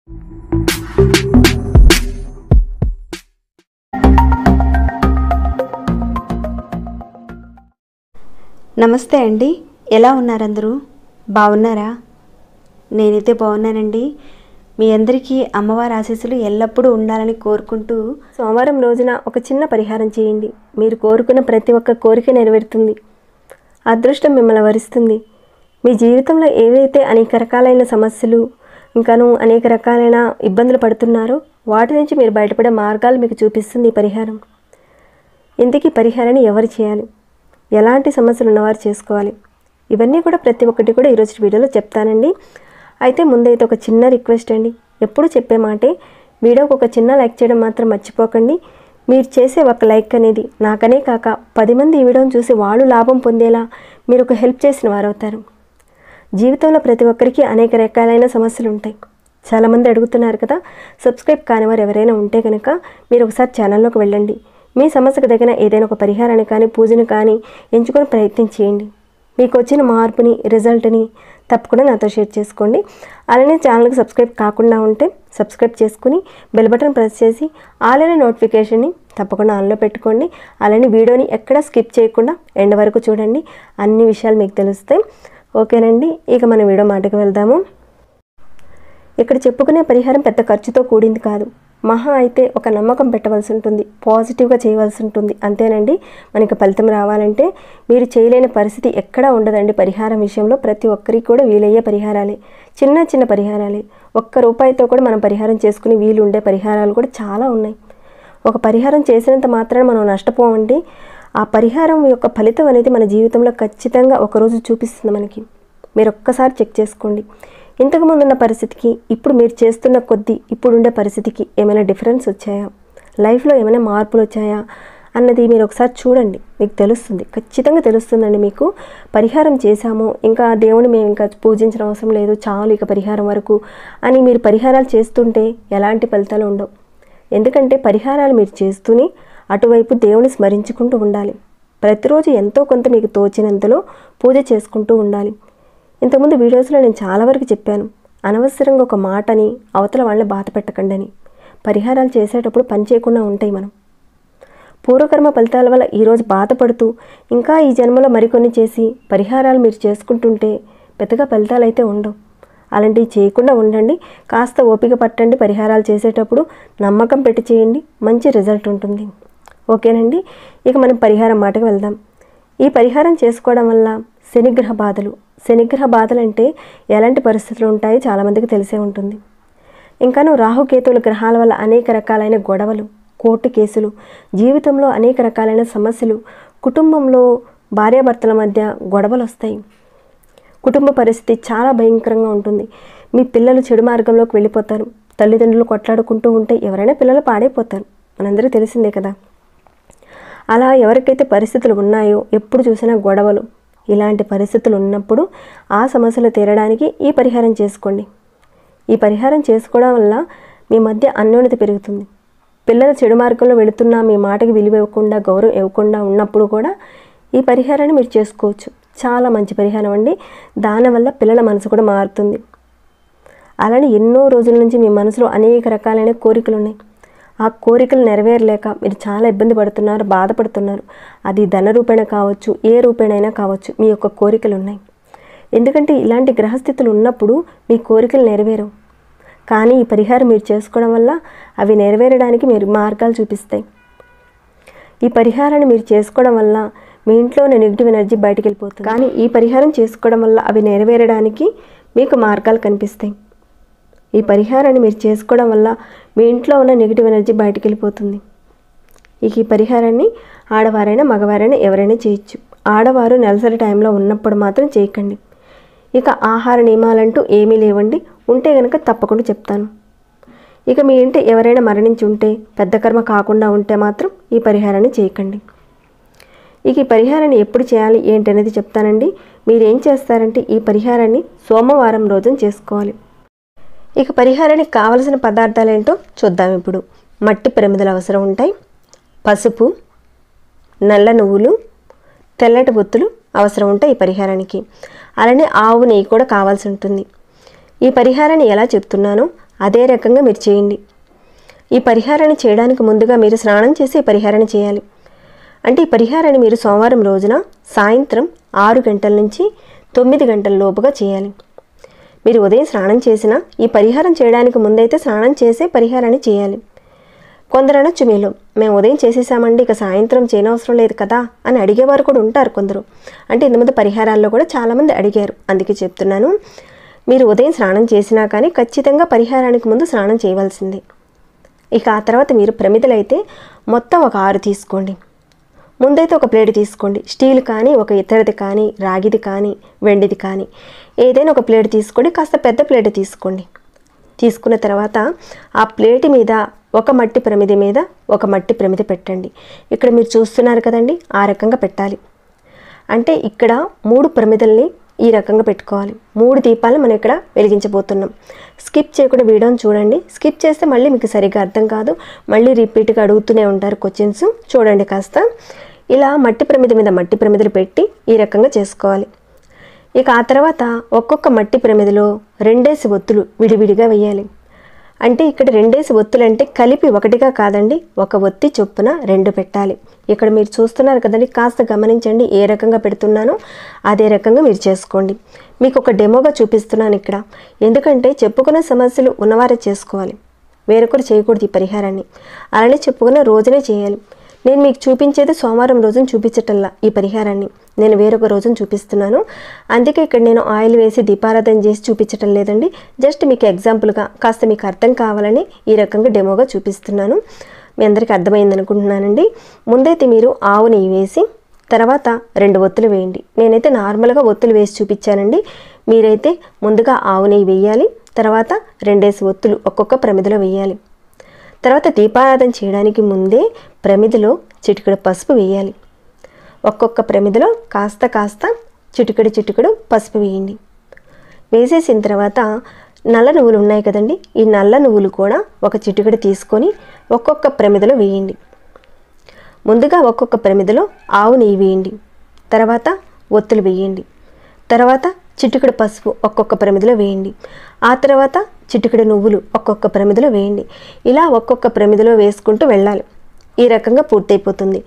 నమస్తే అండి, ఎలా ఉన్నారు అందరూ? బాగున్నారా? నేనైతే బాగున్నానండి. మీ అందరికీ అమ్మవారి ఆశీస్సులు ఎల్లప్పుడూ ఉండాలని కోరుకుంటూ సోమవారం రోజున ఒక చిన్న పరిహారం చేయండి. మీరు కోరుకున్న ప్రతి ఒక్క కోరిక నెరవేరుతుంది. అదృష్టం మిమ్మల్ని వరిస్తుంది. మీ జీవితంలో ఏవైతే అనేక రకాలైన సమస్యలు ఇంకాను అనేక రకాలైన ఇబ్బందులు పడుతున్నారో వాటి నుంచి మీరు బయటపడే మార్గాలు మీకు చూపిస్తుంది ఈ పరిహారం. ఇంతకీ పరిహారాన్ని ఎవరు చేయాలి, ఎలాంటి సమస్యలు ఉన్నవారు చేసుకోవాలి, ఇవన్నీ కూడా ప్రతి ఒక్కటి కూడా ఈరోజు వీడియోలో చెప్తానండి. అయితే ముందైతే ఒక చిన్న రిక్వెస్ట్ అండి, ఎప్పుడు చెప్పే మాటే, వీడియోకి ఒక చిన్న లైక్ చేయడం మాత్రం మర్చిపోకండి. మీరు చేసే ఒక లైక్ అనేది నాకనే కాక 10 మంది ఈ వీడియోని చూసి వాళ్ళు లాభం పొందేలా మీరు ఒక హెల్ప్ చేసిన వారు అవుతారు. జీవితంలో ప్రతి ఒక్కరికి అనేక రకాలైన సమస్యలు ఉంటాయి. చాలామంది అడుగుతున్నారు కదా, సబ్స్క్రైబ్ కాని వారు ఎవరైనా ఉంటే కనుక మీరు ఒకసారి ఛానల్లోకి వెళ్ళండి. మీ సమస్యకు తగిన ఏదైనా ఒక పరిహారాన్ని కానీ పూజను కానీ ఎంచుకొని ప్రయత్నం చేయండి. మీకు వచ్చిన మార్పుని రిజల్ట్ని తప్పకుండా నాతో షేర్ చేసుకోండి. అలానే ఛానల్కి సబ్స్క్రైబ్ కాకుండా ఉంటే సబ్స్క్రైబ్ చేసుకుని బెల్ బటన్ ప్రెస్ చేసి ఆల్ అనే నోటిఫికేషన్ని తప్పకుండా ఆన్లో పెట్టుకోండి. అలానే వీడియోని ఎక్కడా స్కిప్ చేయకుండా ఎండ్ వరకు చూడండి, అన్ని విషయాలు మీకు తెలుస్తాయి. ఓకేనండి, ఇక మన వీడియో మాటకు వెళ్దాము. ఇక్కడ చెప్పుకునే పరిహారం పెద్ద ఖర్చుతో కూడింది కాదు. మహా అయితే ఒక నమ్మకం పెట్టవలసి ఉంటుంది, పాజిటివ్గా చేయవలసి ఉంటుంది, అంతేనండి. మనకి ఫలితం రావాలంటే మీరు చేయలేని పరిస్థితి ఎక్కడా ఉండదండి. పరిహారం విషయంలో ప్రతి ఒక్కరికి కూడా వీలయ్యే పరిహారాలే, చిన్న చిన్న పరిహారాలే. ₹1 కూడా మనం పరిహారం చేసుకుని వీలు ఉండే పరిహారాలు కూడా చాలా ఉన్నాయి. ఒక పరిహారం చేసినంత మాత్రాన మనం నష్టపోవండి. ఆ పరిహారం యొక్క ఫలితం అనేది మన జీవితంలో ఖచ్చితంగా ఒకరోజు చూపిస్తుంది మనకి. మీరు ఒక్కసారి చెక్ చేసుకోండి. ఇంతకుముందు ఉన్న పరిస్థితికి ఇప్పుడు మీరు చేస్తున్న కొద్దీ ఇప్పుడుండే పరిస్థితికి ఏమైనా డిఫరెన్స్ వచ్చాయా, లైఫ్లో ఏమైనా మార్పులు వచ్చాయా అన్నది మీరు ఒకసారి చూడండి, మీకు తెలుస్తుంది, ఖచ్చితంగా తెలుస్తుందండి. మీకు పరిహారం చేశాము, ఇంకా దేవుని మేము ఇంకా పూజించిన అవసరం లేదు, చాలు ఇక పరిహారం వరకు అని మీరు పరిహారాలు చేస్తుంటే ఎలాంటి ఫలితాలు ఉండవు. ఎందుకంటే పరిహారాలు మీరు చేస్తూనే అటువైపు దేవుని స్మరించుకుంటూ ఉండాలి. ప్రతిరోజు ఎంతో కొంత మీకు తోచినంతలో పూజ చేసుకుంటూ ఉండాలి. ఇంతకుముందు వీడియోస్లో నేను చాలా వరకు చెప్పాను, అనవసరంగా ఒక మాటని అవతల వాళ్ళని బాధ పెట్టకండి అని. పరిహారాలు చేసేటప్పుడు పని చేయకుండా ఉంటాయి. మనం పూర్వకర్మ ఫలితాల వల్ల ఈరోజు బాధపడుతూ ఇంకా ఈ జన్మలో మరికొన్ని చేసి పరిహారాలు మీరు చేసుకుంటుంటే పెద్దగా ఫలితాలు అయితే ఉండవు. అలాంటివి చేయకుండా ఉండండి. కాస్త ఓపిక పట్టండి. పరిహారాలు చేసేటప్పుడు నమ్మకం పెట్టి చేయండి, మంచి రిజల్ట్ ఉంటుంది. ఓకేనండి, ఇక మనం పరిహారం మాటకు వెళ్దాం. ఈ పరిహారం చేసుకోవడం వల్ల శనిగ్రహ బాధలు అంటే ఎలాంటి పరిస్థితులు ఉంటాయో చాలామందికి తెలిసే ఉంటుంది. ఇంకాను రాహుకేతువుల గ్రహాల వల్ల అనేక రకాలైన గొడవలు, కోర్టు కేసులు, జీవితంలో అనేక రకాలైన సమస్యలు, కుటుంబంలో భార్యాభర్తల మధ్య గొడవలు వస్తాయి. కుటుంబ పరిస్థితి చాలా భయంకరంగా ఉంటుంది. మీ పిల్లలు చెడు మార్గంలోకి వెళ్ళిపోతారు. తల్లిదండ్రులు కొట్లాడుకుంటూ ఉంటే ఎవరైనా పిల్లలు పాడైపోతారు, మనందరికీ తెలిసిందే కదా. అలా ఎవరికైతే పరిస్థితులు ఉన్నాయో ఎప్పుడు చూసినా గొడవలు, ఇలాంటి పరిస్థితులు ఉన్నప్పుడు ఆ సమస్యలు తీరడానికి ఈ పరిహారం చేసుకోండి. ఈ పరిహారం చేసుకోవడం వల్ల మీ మధ్య అన్యోన్యత పెరుగుతుంది. పిల్లలు చెడు మార్గంలో వెళుతున్నా మీ మాటకి విలువ ఇవ్వకుండా గౌరవం ఇవ్వకుండా ఉన్నప్పుడు కూడా ఈ పరిహారాన్ని మీరు చేసుకోవచ్చు. చాలా మంచి పరిహారం అండి. దానివల్ల పిల్లల మనసు కూడా మారుతుంది. అలానే ఎన్నో రోజుల నుంచి మీ మనసులో అనేక రకాలైన కోరికలు ఉన్నాయి. ఆ కోరికలు నెరవేరలేక మీరు చాలా ఇబ్బంది పడుతున్నారు, బాధపడుతున్నారు. అది ధన రూపేణ కావచ్చు, ఏ రూపేణైనా కావచ్చు, మీ యొక్క కోరికలు ఉన్నాయి. ఎందుకంటే ఇలాంటి గ్రహస్థితులు ఉన్నప్పుడు మీ కోరికలు నెరవేరవు. కానీ ఈ పరిహారం మీరు చేసుకోవడం వల్ల అవి నెరవేరడానికి మీరు మార్గాలు చూపిస్తాయి. ఈ పరిహారాన్ని మీరు చేసుకోవడం వల్ల మీ ఇంట్లోనే నెగిటివ్ ఎనర్జీ బయటికి వెళ్ళిపోతుంది. కానీ ఈ పరిహారం చేసుకోవడం వల్ల అవి నెరవేరడానికి మీకు మార్గాలు కనిపిస్తాయి. ఈ పరిహారాన్ని మీరు చేసుకోవడం వల్ల మీ ఇంట్లో ఉన్న నెగిటివ్ ఎనర్జీ బయటికి వెళ్ళిపోతుంది. ఇక ఈ పరిహారాన్ని ఆడవారైనా మగవారైనా ఎవరైనా చేయొచ్చు. ఆడవారు నెలసరి టైంలో ఉన్నప్పుడు మాత్రం చేయకండి. ఇక ఆహార నియమాలంటూ ఏమీ లేవండి. ఉంటే కనుక తప్పకుండా చెప్తాను. ఇక మీ ఇంటి ఎవరైనా మరణించి ఉంటే, పెద్ద కర్మ కాకుండా ఉంటే మాత్రం ఈ పరిహారాన్ని చేయకండి. ఇక ఈ పరిహారాన్ని ఎప్పుడు చేయాలి ఏంటనేది చెప్తానండి. మీరేం చేస్తారంటే ఈ పరిహారాన్ని సోమవారం రోజున చేసుకోవాలి. ఇక పరిహారానికి కావలసిన పదార్థాలు ఏంటో చూద్దాం ఇప్పుడు. మట్టి ప్రమిదలు అవసరం ఉంటాయి, పసుపు, నల్ల నువ్వులు, తెల్లటి బొత్తులు అవసరం ఉంటాయి ఈ పరిహారానికి. అలానే ఆవు నెయ్యి కూడా కావాల్సి ఉంటుంది. ఈ పరిహారాన్ని ఎలా చెప్తున్నానో అదే రకంగా మీరు చేయండి. ఈ పరిహారాన్ని చేయడానికి ముందుగా మీరు స్నానం చేసి ఈ పరిహారాన్ని చేయాలి. అంటే ఈ పరిహారాన్ని మీరు సోమవారం రోజున సాయంత్రం 6 గంటల నుంచి 9 గంటల లోపుగా చేయాలి. మీరు ఉదయం స్నానం చేసినా ఈ పరిహారం చేయడానికి ముందైతే స్నానం చేసే పరిహారాన్ని చేయాలి. కొందరు అనొచ్చు మీలో, మేము ఉదయం చేసేసామండి, ఇక సాయంత్రం చేయనవసరం లేదు కదా అని అడిగేవారు కూడా ఉంటారు కొందరు. అంటే ఇంతకుముందు పరిహారాల్లో కూడా చాలామంది అడిగారు, అందుకే చెప్తున్నాను. మీరు ఉదయం స్నానం చేసినా కానీ ఖచ్చితంగా పరిహారానికి ముందు స్నానం చేయవలసిందే. ఇక ఆ తర్వాత మీరు ప్రమిదలైతే మొత్తం ఒక 6 తీసుకోండి. ముందైతే ఒక ప్లేట్ తీసుకోండి. స్టీల్ కానీ, ఒక ఇతరది కానీ, రాగిది కానీ, వెండిది కానీ, ఏదైనా ఒక ప్లేట్ తీసుకోండి. కాస్త పెద్ద ప్లేట్ తీసుకోండి. తీసుకున్న తర్వాత ఆ ప్లేట్ మీద ఒక మట్టి ప్రమిద మీద ఒక మట్టి ప్రమిద పెట్టండి. ఇక్కడ మీరు చూస్తున్నారు కదండి, ఆ రకంగా పెట్టాలి. అంటే ఇక్కడ 3 ప్రమిదల్ని ఈ రకంగా పెట్టుకోవాలి. 3 దీపాలను మనం ఇక్కడ వెలిగించబోతున్నాం. స్కిప్ చేయకుండా వీడియోని చూడండి. స్కిప్ చేస్తే మళ్ళీ మీకు సరిగ్గా అర్థం కాదు, మళ్ళీ రిపీట్గా అడుగుతూనే ఉంటారు క్వశ్చన్స్. చూడండి కాస్త. ఇలా మట్టి ప్రమిద మీద మట్టి ప్రమిదలు పెట్టి ఈ రకంగా చేసుకోవాలి. ఇక ఆ తర్వాత ఒక్కొక్క మట్టి ప్రమిదలో 2 ఒత్తులు విడివిడిగా వేయాలి. అంటే ఇక్కడ 2 ఒత్తులు అంటే కలిపి ఒకటిగా కాదండి, ఒక ఒత్తి చొప్పున 2 పెట్టాలి. ఇక్కడ మీరు చూస్తున్నారు కదండి, కాస్త గమనించండి ఏ రకంగా పెడుతున్నానో అదే రకంగా మీరు చేసుకోండి. మీకు ఒక డెమోగా చూపిస్తున్నాను ఇక్కడ. ఎందుకంటే చెప్పుకున్న సమస్యలు ఉన్నవారే చేసుకోవాలి, వేరొకరు చేయకూడదు ఈ పరిహారాన్ని. అలానే చెప్పుకున్న రోజునే చేయాలి. నేను మీకు చూపించేది సోమవారం రోజున చూపించటల్లా ఈ పరిహారాన్ని, నేను వేరొక రోజున చూపిస్తున్నాను. అందుకే ఇక్కడ నేను ఆయిల్ వేసి దీపారాధన చేసి చూపించటం లేదండి. జస్ట్ మీకు ఎగ్జాంపుల్గా కాస్త మీకు అర్థం కావాలని ఈ రకంగా డెమోగా చూపిస్తున్నాను. మీ అందరికీ అర్థమైంది అనుకుంటున్నానండి. ముందైతే మీరు ఆవు నెయ్యి వేసి తర్వాత 2 ఒత్తులు వేయండి. నేనైతే నార్మల్గా ఒత్తులు వేసి చూపించానండి. మీరైతే ముందుగా ఆవు నెయ్యి వేయాలి, తర్వాత 2 ఒత్తులు ఒక్కొక్క ప్రమిదలో వేయాలి. తర్వాత దీపారాధన చేయడానికి ముందే ప్రమిదలో చిటికెడు పసుపు వేయాలి. ఒక్కొక్క ప్రమిదలో కాస్త కాస్త చిటికెడు పసుపు వేయండి. వేసేసిన తర్వాత నల్ల నువ్వులు ఉన్నాయి కదండి, ఈ నల్ల నువ్వులు కూడా ఒక చిటికెడు తీసుకొని ఒక్కొక్క ప్రమిదలో వేయండి. ముందుగా ఒక్కొక్క ప్రమిదలో ఆవు నెయ్యి వేయండి, తర్వాత ఒత్తులు వేయండి, తర్వాత చిటికెడు పసుపు ఒక్కొక్క ప్రమిదలో వేయండి, ఆ తర్వాత చిటికెడు నువ్వులు ఒక్కొక్క ప్రమిదలో వేయండి. ఇలా ఒక్కొక్క ప్రమిదలో వేసుకుంటూ వెళ్ళాలి. ఈ రకంగా పూర్తయిపోతుంది.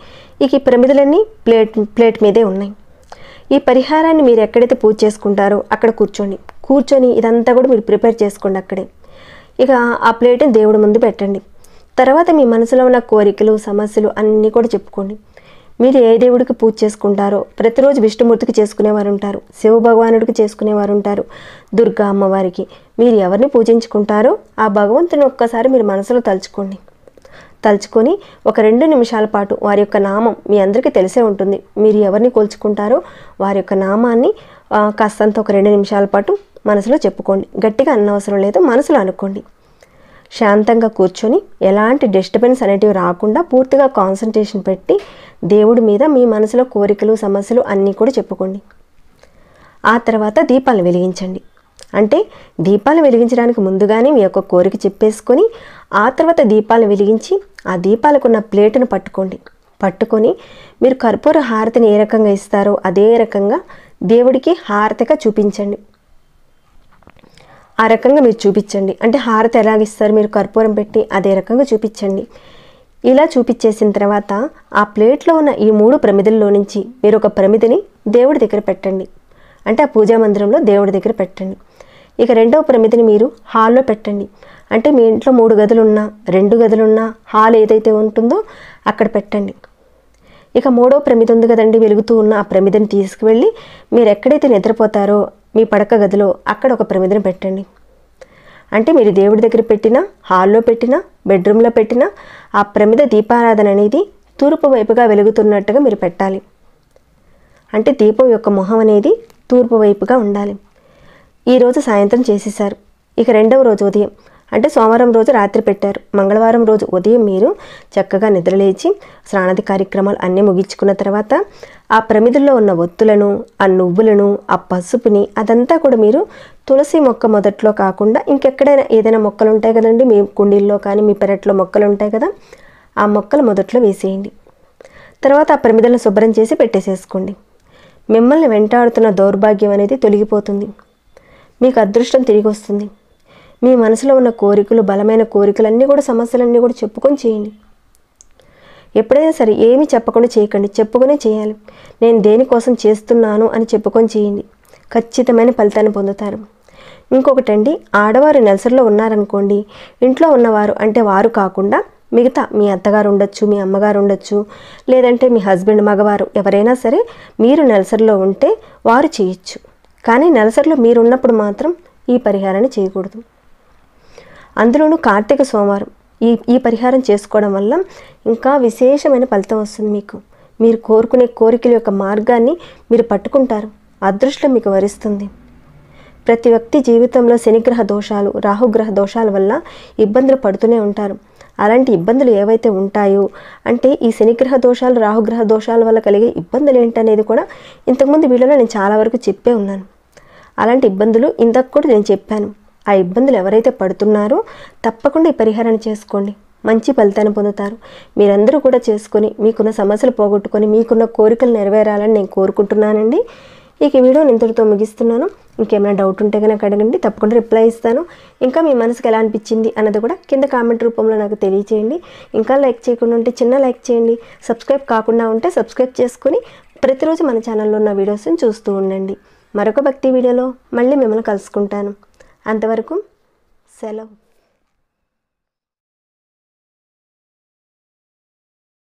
ఇక ఈ ప్రమిదలన్నీ ప్లేట్ మీదే ఉన్నాయి. ఈ పరిహారాన్ని మీరు ఎక్కడైతే పూజ చేసుకుంటారో అక్కడ కూర్చొని ఇదంతా కూడా మీరు ప్రిపేర్ చేసుకోండి అక్కడే. ఇక ఆ ప్లేట్ని దేవుడి ముందు పెట్టండి. తర్వాత మీ మనసులో ఉన్న కోరికలు, సమస్యలు అన్నీ కూడా చెప్పుకోండి. మీరు ఏ దేవుడికి పూజ చేసుకుంటారో, ప్రతిరోజు విష్ణుమూర్తికి చేసుకునేవారు ఉంటారు, శివ భగవానుడికి చేసుకునేవారు ఉంటారు, దుర్గా అమ్మవారికి, మీరు ఎవరిని పూజించుకుంటారో ఆ భగవంతుని ఒక్కసారి మీరు మనసులో తలుచుకొని ఒక 2 నిమిషాల పాటు వారి యొక్క నామం మీ అందరికీ తెలిసే ఉంటుంది. మీరు ఎవరిని కొలుచుకుంటారో వారి యొక్క నామాన్ని కాస్తంత ఒక 2 నిమిషాల పాటు మనసులో చెప్పుకోండి. గట్టిగా అన్నవసరం లేదు, మనసులో అనుకోండి. శాంతంగా కూర్చొని ఎలాంటి డిస్టర్బెన్స్ అనేటివి రాకుండా పూర్తిగా కాన్సన్ట్రేషన్ పెట్టి దేవుడి మీద మీ మనసులో కోరికలు, సమస్యలు అన్నీ కూడా చెప్పుకోండి. ఆ తర్వాత దీపాలను వెలిగించండి. అంటే దీపాలను వెలిగించడానికి ముందుగానే మీ యొక్క కోరిక చెప్పేసుకొని ఆ తర్వాత దీపాలను వెలిగించి ఆ దీపాలకున్న ప్లేటును పట్టుకొని మీరు కర్పూర హారతిని ఏ రకంగా ఇస్తారో అదే రకంగా దేవుడికి హారతిగా చూపించండి. ఆ రకంగా మీరు చూపించండి. అంటే హారతి ఎలాగిస్తారు మీరు కర్పూరం పెట్టి అదే రకంగా చూపించండి. ఇలా చూపించేసిన తర్వాత ఆ ప్లేట్లో ఉన్న ఈ 3 ప్రమిదల్లో నుంచి మీరు ఒక ప్రమిదని దేవుడి దగ్గర పెట్టండి. అంటే ఆ పూజా మందిరంలో దేవుడి దగ్గర పెట్టండి. ఇక 2వ ప్రమిదని మీరు హాల్లో పెట్టండి. అంటే మీ ఇంట్లో 3 గదులున్నా 2 గదులున్నా హాల్ ఏదైతే ఉంటుందో అక్కడ పెట్టండి. ఇక 3వ ప్రమిద ఉంది కదండి, వెలుగుతూ ఉన్న ఆ ప్రమిదని తీసుకువెళ్ళి మీరు ఎక్కడైతే నిద్రపోతారో మీ పడక గదిలో అక్కడ ఒక ప్రమిదని పెట్టండి. అంటే మీరు దేవుడి దగ్గర పెట్టినా, హాల్లో పెట్టినా, బెడ్రూమ్లో పెట్టినా ఆ ప్రమిద దీపారాధన అనేది తూర్పు వైపుగా వెలుగుతున్నట్టుగా మీరు పెట్టాలి. అంటే దీపం యొక్క మొహం అనేది తూర్పు వైపుగా ఉండాలి. ఈరోజు సాయంత్రం చేసేసారు. ఇక 2వ రోజు ఉదయం, అంటే సోమవారం రోజు రాత్రి పెట్టారు, మంగళవారం రోజు ఉదయం మీరు చక్కగా నిద్రలేచి స్నానాది కార్యక్రమాలు అన్నీ ముగించుకున్న తర్వాత ఆ ప్రమిదల్లో ఉన్న ఒత్తులను, ఆ నువ్వులను, ఆ పసుపుని అదంతా కూడా మీరు తులసి మొక్క మొదట్లో కాకుండా ఇంకెక్కడైనా ఏదైనా మొక్కలు ఉంటాయి కదండి, మీ కుండీల్లో కానీ మీ పెరట్లో మొక్కలు ఉంటాయి కదా, ఆ మొక్కలు మొదట్లో వేసేయండి. తర్వాత ఆ ప్రమిదలను శుభ్రం చేసి పెట్టేసేసుకోండి. మిమ్మల్ని వెంటాడుతున్న దౌర్భాగ్యం అనేది తొలగిపోతుంది. మీకు అదృష్టం తిరిగి వస్తుంది. మీ మనసులో ఉన్న కోరికలు, బలమైన కోరికలన్నీ కూడా, సమస్యలన్నీ కూడా చెప్పుకొని చేయండి. ఎప్పుడైనా సరే ఏమీ చెప్పకుండా చేయకండి, చెప్పుకునే చేయాలి. నేను దేనికోసం చేస్తున్నాను అని చెప్పుకొని చేయండి, ఖచ్చితమైన ఫలితాన్ని పొందుతారు. ఇంకొకటండి, ఆడవారు నెలసరిలో ఉన్నారనుకోండి, ఇంట్లో ఉన్నవారు అంటే వారు కాకుండా మిగతా మీ అత్తగారు ఉండొచ్చు, మీ అమ్మగారు ఉండొచ్చు, లేదంటే మీ హస్బెండ్ మగవారు ఎవరైనా సరే మీరు నెలసరిలో ఉంటే వారు చేయొచ్చు. కానీ నెలసరిలో మీరు ఉన్నప్పుడు మాత్రం ఈ పరిహారాన్ని చేయకూడదు. అందులోనూ కార్తీక సోమవారం ఈ పరిహారం చేసుకోవడం వల్ల ఇంకా విశేషమైన ఫలితం వస్తుంది. మీరు కోరుకునే కోరికల యొక్క మార్గాన్ని మీరు పట్టుకుంటారు, అదృష్టం మీకు వరిస్తుంది. ప్రతి వ్యక్తి జీవితంలో శనిగ్రహ దోషాలు, రాహుగ్రహ దోషాల వల్ల ఇబ్బందులు పడుతూనే ఉంటారు. అలాంటి ఇబ్బందులు ఏవైతే ఉంటాయో అంటే ఈ శనిగ్రహ దోషాలు, రాహుగ్రహ దోషాల వల్ల కలిగే ఇబ్బందులు ఏంటనేది కూడా ఇంతకుముందు వీడియోలో నేను చాలా వరకు చెప్పే ఉన్నాను. అలాంటి ఇబ్బందులు ఇంతకు కూడా నేను చెప్పాను. ఆ ఇబ్బందులు ఎవరైతే పడుతున్నారో తప్పకుండా ఈ పరిహారాన్ని చేసుకోండి, మంచి ఫలితాన్ని పొందుతారు. మీరందరూ కూడా చేసుకొని మీకున్న సమస్యలు పోగొట్టుకొని మీకున్న కోరికలు నెరవేరాలని నేను కోరుకుంటున్నానండి. ఈ వీడియోని ఇంతటితో ముగిస్తున్నాను. ఇంకేమైనా డౌట్ ఉంటే కనుక అడగండి, తప్పకుండా రిప్లై ఇస్తాను. ఇంకా మీ మనసుకు ఎలా అనిపించింది అన్నది కూడా కింద కామెంట్ రూపంలో నాకు తెలియచేయండి. ఇంకా లైక్ చేయకుండా ఉంటే చిన్న లైక్ చేయండి. సబ్స్క్రైబ్ కాకుండా ఉంటే సబ్స్క్రైబ్ చేసుకుని ప్రతిరోజు మన ఛానల్లో ఉన్న వీడియోస్ని చూస్తూ ఉండండి. మరొక భక్తి వీడియోలో మళ్ళీ మిమ్మల్ని కలుసుకుంటాను. అంతవరకు సెలవు.